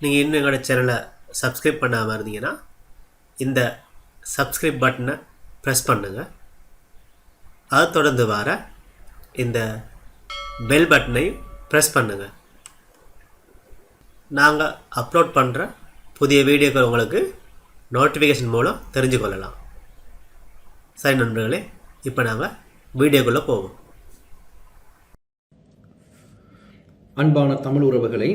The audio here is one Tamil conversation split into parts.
நீங்கள் இன்னும் எங்களோட சேனலை சப்ஸ்கிரைப் பண்ணாமல் இருந்தீங்கன்னா இந்த சப்ஸ்கிரைப் பட்டனை ப்ரெஸ் பண்ணுங்கள். அதை தொடர்ந்து வர இந்த பெல் பட்டனை ப்ரெஸ் பண்ணுங்கள். நாங்கள் அப்லோட் பண்ணுற புதிய வீடியோக்கள் உங்களுக்கு நோட்டிஃபிகேஷன் மூலம் தெரிஞ்சு கொள்ளலாம். சரி நண்பர்களே, இப்போ நாங்கள் வீடியோக்குள்ளே போவோம். அன்பான தமிழ் உறவுகளை,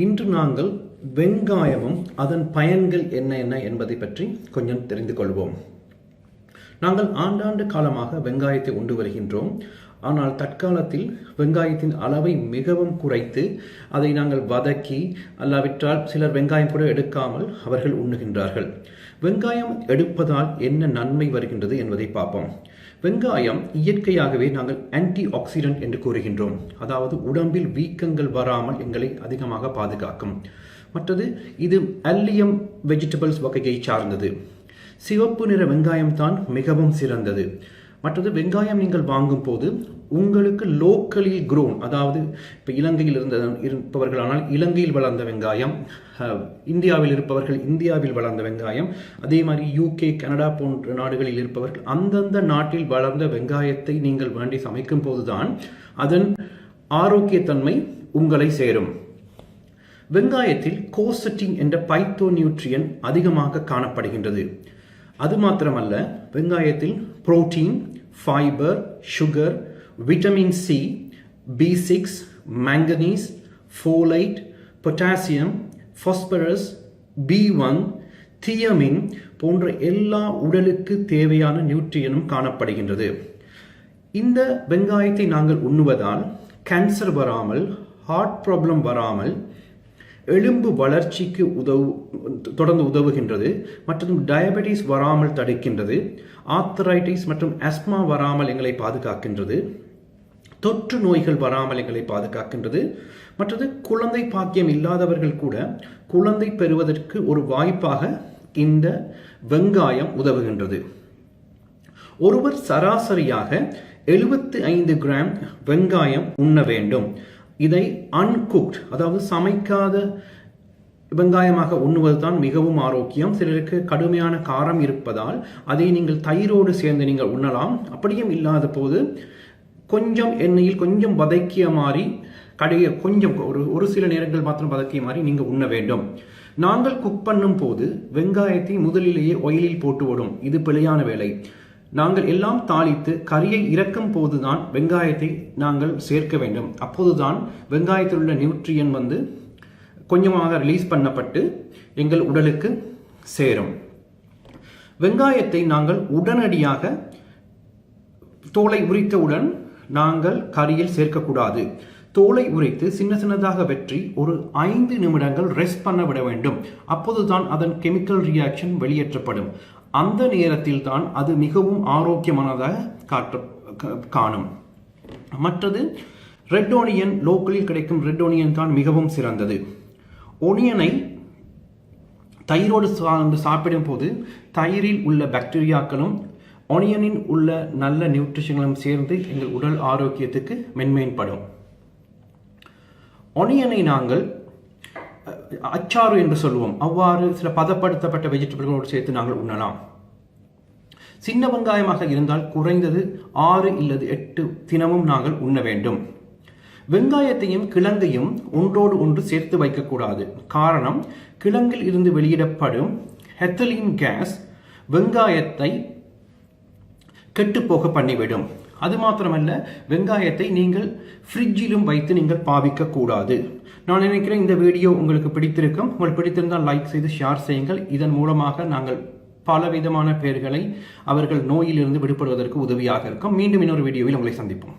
இன்று நாங்கள் வெங்காயமும் அதன் பயன்கள் என்ன என்பதை பற்றி கொஞ்சம் தெரிந்து கொள்வோம். நாங்கள் ஆண்டாண்டு காலமாக வெங்காயத்தை உண்டு வருகின்றோம். ஆனால் தற்காலத்தில் வெங்காயத்தின் அளவை மிகவும் குறைத்து அதை நாங்கள் வதக்கி, அல்லாவிட்டால் சிலர் வெங்காயம் கூட எடுக்காமல் அவர்கள் உண்ணுகின்றார்கள். வெங்காயம் எடுப்பதால் என்ன நன்மை வருகின்றது என்பதை பார்ப்போம். வெங்காயம் இயற்கையாகவே நாங்கள் ஆன்டி ஆக்சிடென்ட் என்று கூறுகின்றோம். அதாவது உடம்பில் வீக்கங்கள் வராமல் எங்களை அதிகமாக பாதுகாக்கும். மற்றது இது அல்லியம் வெஜிடபிள்ஸ் வகையை சார்ந்தது. சிவப்பு நிற வெங்காயம் தான் மிகவும் சிறந்தது. மற்றது வெங்காயம் நீங்கள் வாங்கும் போது உங்களுக்கு லோக்கலில் க்ரோன், அதாவது இப்போ இலங்கையில் இருப்பவர்களானால் இலங்கையில் வளர்ந்த வெங்காயம், இந்தியாவில் இருப்பவர்கள் இந்தியாவில் வளர்ந்த வெங்காயம், அதே மாதிரி UK, கனடா போன்ற நாடுகளில் இருப்பவர்கள் அந்தந்த நாட்டில் வளர்ந்த வெங்காயத்தை நீங்கள் வேண்டி சமைக்கும் போதுதான் அதன் ஆரோக்கியத்தன்மை உங்களை சேரும். வெங்காயத்தில் கோசட்டின் என்ற பைத்தோ நியூட்ரியன் அதிகமாக காணப்படுகின்றது. அது மாத்திரமல்ல, வெங்காயத்தில் protein, fibre, sugar, vitamin C, B6, manganese, folate, potassium, phosphorus, B1, thiamine போன்ற எல்லா உடலுக்கு தேவையான நியூட்ரியனும் காணப்படுகின்றது. இந்த வெங்காயத்தை நாங்கள் உண்ணுவதால் கேன்சர் வராமல், ஹார்ட் ப்ராப்ளம் வராமல், எலும்பு வளர்ச்சிக்கு தொடர்ந்து உதவுகின்றது. மற்றும் டயபெட்டிஸ் வராமல் தடுக்கின்றது. ஆர்த்தரைட்டிஸ் மற்றும் ஆஸ்மா வராமல் எங்களை பாதுகாக்கின்றது. தொற்று நோய்கள் வராமல் எங்களை பாதுகாக்கின்றது. மற்றது குழந்தை பாக்கியம் இல்லாதவர்கள் கூட குழந்தை பெறுவதற்கு ஒரு வாய்ப்பாக இந்த வெங்காயம் உதவுகின்றது. ஒருவர் சராசரியாக 75 கிராம் வெங்காயம் உண்ண வேண்டும். இதை அன்குக்ட், அதாவது சமைக்காத வெங்காயமாக உண்ணுவதுதான் மிகவும் ஆரோக்கியம். சிலருக்கு கடுமையான காரம் இருப்பதால் அதை நீங்கள் தயிரோடு சேர்ந்து நீங்கள் உண்ணலாம். அப்படியும் இல்லாத போது கொஞ்சம் எண்ணெயில் கொஞ்சம் வதக்கிய மாதிரி கொஞ்சம் ஒரு சில நேரங்கள் மாத்திரம் வதக்கிய மாதிரி நீங்கள் உண்ண வேண்டும். நாங்கள் குக் பண்ணும் போது வெங்காயத்தை முதலிலேயே ஆயிலில் போட்டு விடும். இது பிழையான வேலை. நாங்கள் எல்லாம் தாளித்து கறியை இறக்கும் போதுதான் வெங்காயத்தை நாங்கள் சேர்க்க வேண்டும். அப்போதுதான் வெங்காயத்தில் உள்ள நியூட்ரியன் கொஞ்சமாக ரிலீஸ் பண்ணப்பட்டு எங்கள் உடலுக்கு சேரும். வெங்காயத்தை நாங்கள் உடனடியாக தோலை உரித்தவுடன் நாங்கள் கறியில் சேர்க்கக்கூடாது. தோலை உரித்து சின்ன சின்னதாக வெற்றி ஒரு 5 நிமிடங்கள் ரெஸ்ட் பண்ண விட வேண்டும். அப்போதுதான் அதன் கெமிக்கல் ரியாக்ஷன் வெளியேற்றப்படும். அந்த நேரத்தில் தான் அது மிகவும் ஆரோக்கியமானதாக காணும். மற்றது ரெட் ஓனியன், லோக்கலில் கிடைக்கும் ரெட் ஓனியன் தான் மிகவும் சிறந்தது. ஒனியனை தயிரோடு சாப்பிடும் போது தயிரில் உள்ள பாக்டீரியாக்களும் ஒனியனில் உள்ள நல்ல நியூட்ரிஷன்களும் சேர்ந்து எங்கள் உடல் ஆரோக்கியத்துக்கு மென்மேன்படும். ஒனியனை நாங்கள் அச்சாறு என்று சொல்லுவோம். அவ்வாறு சில பதப்படுத்தப்பட்ட வெஜிடபிள்களோடு சேர்த்து நாங்கள் உண்ணலாம். சின்ன வெங்காயமாக இருந்தால் குறைந்தது 6 இல்லது 8 தினமும் நாங்கள் உண்ண வேண்டும். வெங்காயத்தையும் கிழங்கையும் ஒன்றோடு ஒன்று சேர்த்து வைக்கக்கூடாது. காரணம், கிழங்கில் இருந்து வெளியிடப்படும் எத்திலீன் கேஸ் வெங்காயத்தை கெட்டுப்போக பண்ணிவிடும். அது மாத்திரமல்ல, வெங்காயத்தை நீங்கள் ஃப்ரிட்ஜிலும் வைத்து நீங்கள் பாவிக்க கூடாது. நான் நினைக்கிறேன் இந்த வீடியோ உங்களுக்கு பிடித்திருக்கும். உங்களுக்கு பிடித்திருந்தால் லைக் செய்து ஷேர் செய்யுங்கள். இதன் மூலமாக நாங்கள் பலவிதமான பேர்களை அவர்கள் நோயிலிருந்து விடுபடுவதற்கு உதவியாக இருக்கும். மீண்டும் இன்னொரு வீடியோவில் உங்களை சந்திப்போம்.